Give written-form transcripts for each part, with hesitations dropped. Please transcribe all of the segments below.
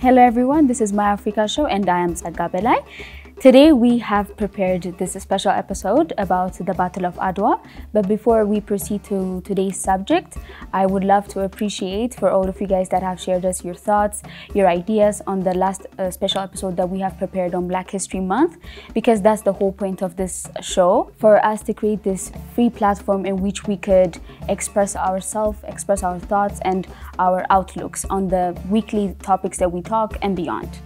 Hello everyone, this is My Africa Show and I am Tsagga Belai. Today we have prepared this special episode about the Battle of Adwa. But before we proceed to today's subject, I would love to appreciate for all of you guys that have shared us your thoughts, your ideas on the last special episode that we have prepared on Black History Month, because that's the whole point of this show, for us to create this free platform in which we could express ourselves, express our thoughts and our outlooks on the weekly topics that we talk and beyond.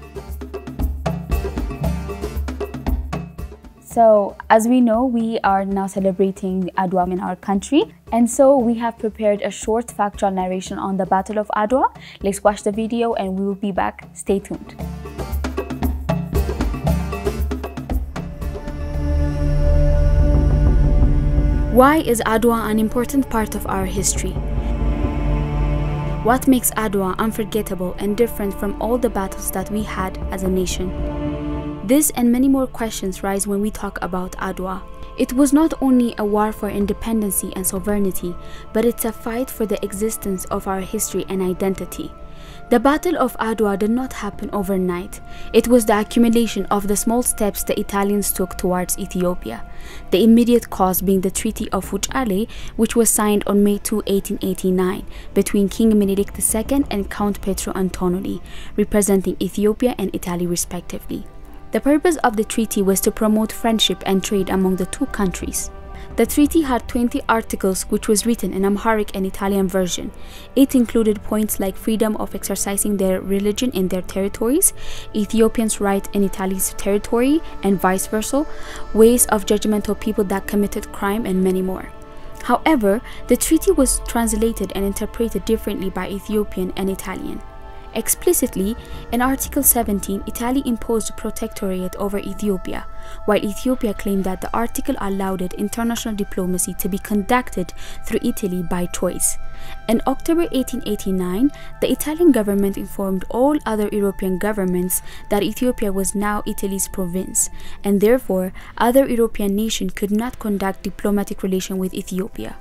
So, as we know, we are now celebrating Adwa in our country. And so we have prepared a short factual narration on the Battle of Adwa. Let's watch the video and we will be back. Stay tuned. Why is Adwa an important part of our history? What makes Adwa unforgettable and different from all the battles that we had as a nation? This and many more questions rise when we talk about Adwa. It was not only a war for independence and sovereignty, but it's a fight for the existence of our history and identity. The Battle of Adwa did not happen overnight. It was the accumulation of the small steps the Italians took towards Ethiopia. The immediate cause being the Treaty of Wuchale, which was signed on May 2, 1889, between King Menelik II and Count Petro Antonoli, representing Ethiopia and Italy respectively. The purpose of the treaty was to promote friendship and trade among the two countries. The treaty had 20 articles, which was written in Amharic and Italian version. It included points like freedom of exercising their religion in their territories, Ethiopians' right in Italy's territory, and vice versa, ways of judgment of people that committed crime, and many more. However, the treaty was translated and interpreted differently by Ethiopian and Italian. Explicitly, in Article 17, Italy imposed protectorate over Ethiopia, while Ethiopia claimed that the article allowed it international diplomacy to be conducted through Italy by choice. In October 1889, the Italian government informed all other European governments that Ethiopia was now Italy's province, and therefore other European nations could not conduct diplomatic relations with Ethiopia.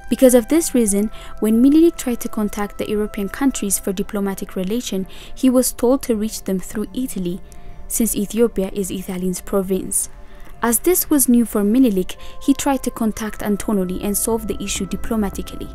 Because of this reason, when Menelik tried to contact the European countries for diplomatic relation, he was told to reach them through Italy, since Ethiopia is Italian's province. As this was new for Menelik, he tried to contact Antonoli and solve the issue diplomatically.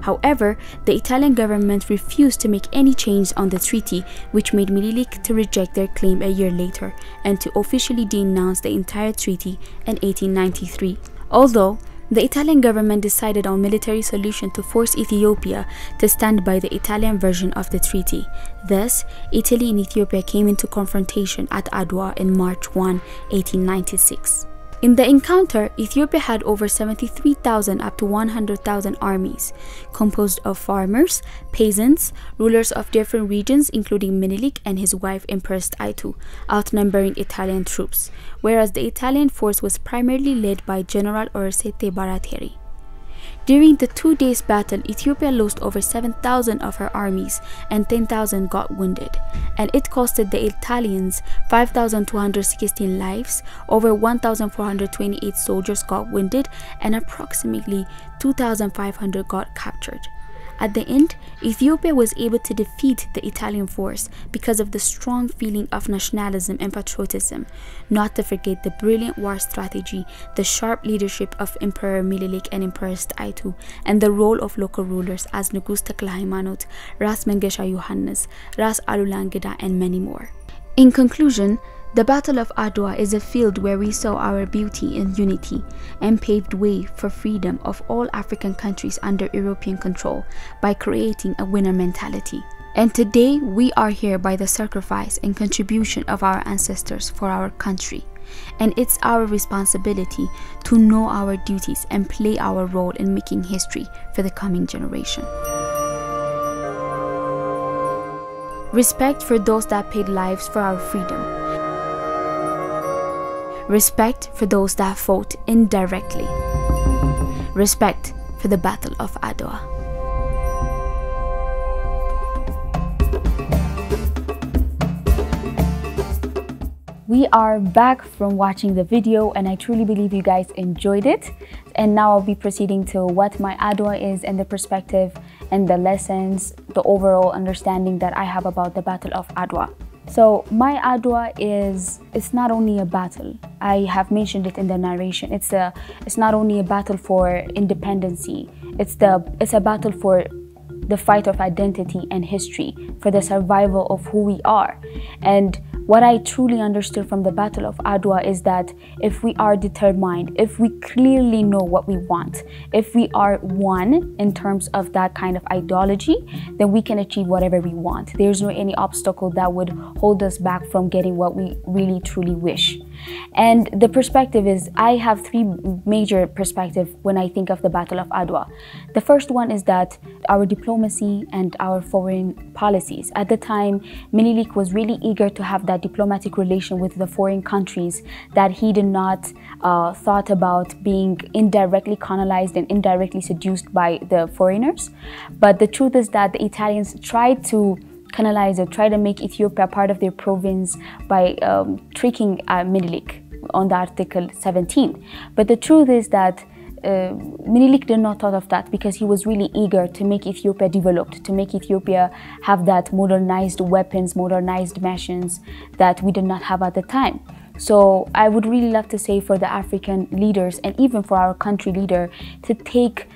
However, the Italian government refused to make any change on the treaty, which made Menelik to reject their claim a year later and to officially denounce the entire treaty in 1893. Although the Italian government decided on military solution to force Ethiopia to stand by the Italian version of the treaty. Thus, Italy and Ethiopia came into confrontation at Adwa in March 1, 1896. In the encounter, Ethiopia had over 73,000 up to 100,000 armies, composed of farmers, peasants, rulers of different regions including Menelik and his wife Empress Taitu, outnumbering Italian troops, whereas the Italian force was primarily led by General Orsete Baratieri. During the 2 days battle, Ethiopia lost over 7,000 of her armies and 10,000 got wounded, and it costed the Italians 5,216 lives, over 1,428 soldiers got wounded, and approximately 2,500 got captured. At the end, Ethiopia was able to defeat the Italian force because of the strong feeling of nationalism and patriotism, not to forget the brilliant war strategy, the sharp leadership of Emperor Menelik and Empress Taitu, and the role of local rulers as Nugus Tekle Haymanot, Ras Mengesha Yohannes, Ras Alula Ngida, and many more. In conclusion, the Battle of Adwa is a field where we saw our beauty and unity and paved way for freedom of all African countries under European control by creating a winner mentality. And today we are here by the sacrifice and contribution of our ancestors for our country. And it's our responsibility to know our duties and play our role in making history for the coming generation. Respect for those that paid lives for our freedom. Respect for those that fought indirectly. Respect for the Battle of Adwa. We are back from watching the video, and I truly believe you guys enjoyed it. And now I'll be proceeding to what my Adwa is and the perspective and the lessons, the overall understanding that I have about the Battle of Adwa. So my Adwa it's not only a battle. I have mentioned it in the narration. It's not only a battle for independency. It's a battle for the fight of identity and history, for the survival of who we are. And what I truly understood from the Battle of Adwa is that if we are determined, if we clearly know what we want, if we are one in terms of that kind of ideology, then we can achieve whatever we want. There's no any obstacle that would hold us back from getting what we really truly wish. And the perspective is, I have three major perspectives when I think of the Battle of Adwa. The first one is that our diplomacy and our foreign policies. At the time, Minilik was really eager to have that diplomatic relation with the foreign countries, that he did not thought about being indirectly colonized and indirectly seduced by the foreigners. But the truth is that the Italians tried to colonize it, tried to make Ethiopia part of their province by tricking Minilik on the Article 17. But the truth is that Minilik did not thought of that, because he was really eager to make Ethiopia developed, to make Ethiopia have that modernized weapons, modernized machines that we did not have at the time. So I would really love to say for the African leaders, and even for our country leader, to take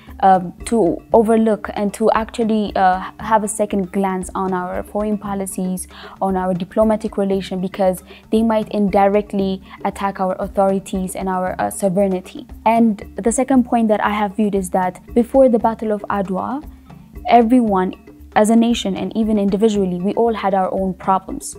to overlook and to actually have a second glance on our foreign policies, on our diplomatic relation, because they might indirectly attack our authorities and our sovereignty. And the second point that I have viewed is that before the Battle of Adwa, everyone, as a nation and even individually, we all had our own problems.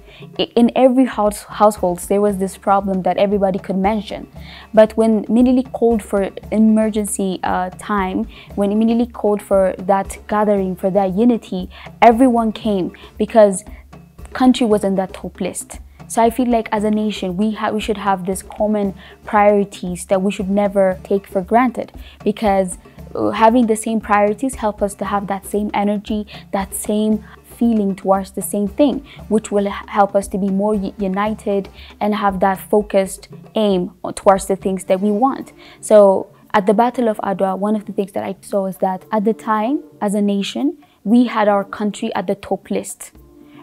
In every household, there was this problem that everybody could mention. But when Minilik called for emergency time, when Minilik called for that gathering, for that unity, everyone came, because country was in that top list. So I feel like as a nation, we should have this common priorities that we should never take for granted, because having the same priorities help us to have that same energy, that same feeling towards the same thing, which will help us to be more united and have that focused aim towards the things that we want. So at the Battle of Adwa, one of the things that I saw is that at the time, as a nation, we had our country at the top list.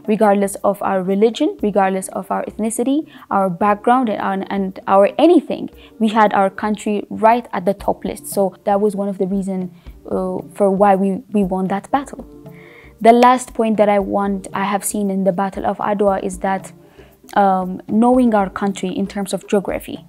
Regardless of our religion, regardless of our ethnicity, our background, and our anything, we had our country right at the top list. So that was one of the reasons for why we won that battle. The last point that I have seen in the Battle of Adwa is that knowing our country in terms of geography.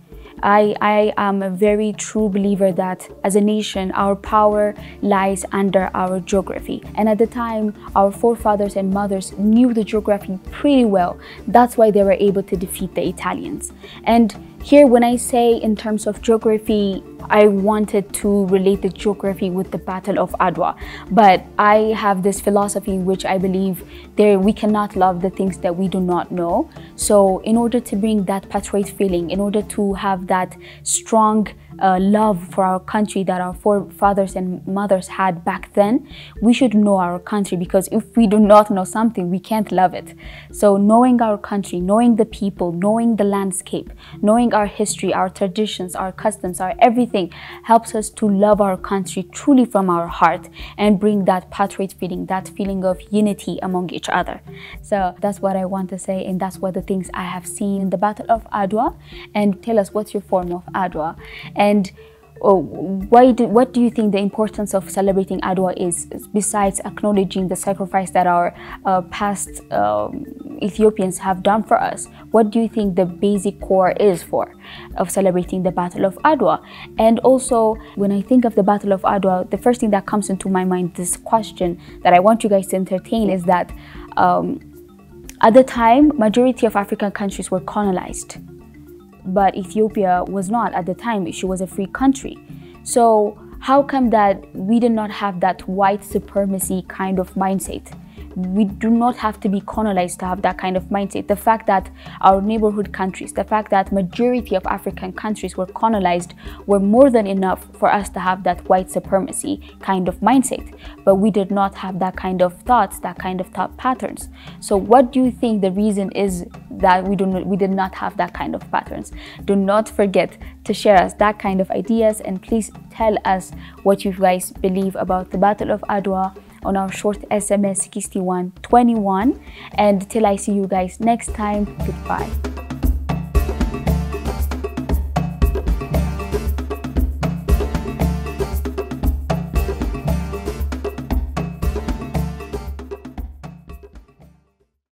I am a very true believer that as a nation, our power lies under our geography. And at the time, our forefathers and mothers knew the geography pretty well. That's why they were able to defeat the Italians. And here, when I say in terms of geography, I wanted to relate the geography with the Battle of Adwa. But I have this philosophy in which I believe we cannot love the things that we do not know. So in order to bring that patriot feeling, in order to have that strong love for our country that our forefathers and mothers had back then, we should know our country, because if we do not know something, we can't love it. So knowing our country, knowing the people, knowing the landscape, knowing our history, our traditions, our customs, our everything helps us to love our country truly from our heart and bring that patriot feeling, that feeling of unity among each other. So that's what I want to say, and that's what the things I have seen in the Battle of Adwa. And tell us, what's your form of Adwa? And what do you think the importance of celebrating Adwa is, besides acknowledging the sacrifice that our past Ethiopians have done for us? What do you think the basic core is of celebrating the Battle of Adwa? And also, when I think of the Battle of Adwa, the first thing that comes into my mind, this question that I want you guys to entertain, is that at the time, majority of African countries were colonized. But Ethiopia was not at the time. She was a free country. So how come that we did not have that white supremacy kind of mindset? We do not have to be colonized to have that kind of mindset. The fact that our neighborhood countries, the fact that majority of African countries were colonized were more than enough for us to have that white supremacy kind of mindset. But we did not have that kind of thoughts, that kind of thought patterns. So what do you think the reason is that we did not have that kind of patterns? Do not forget to share us that kind of ideas, and please tell us what you guys believe about the Battle of Adwa on our short SMS 6121. And till I see you guys next time, goodbye.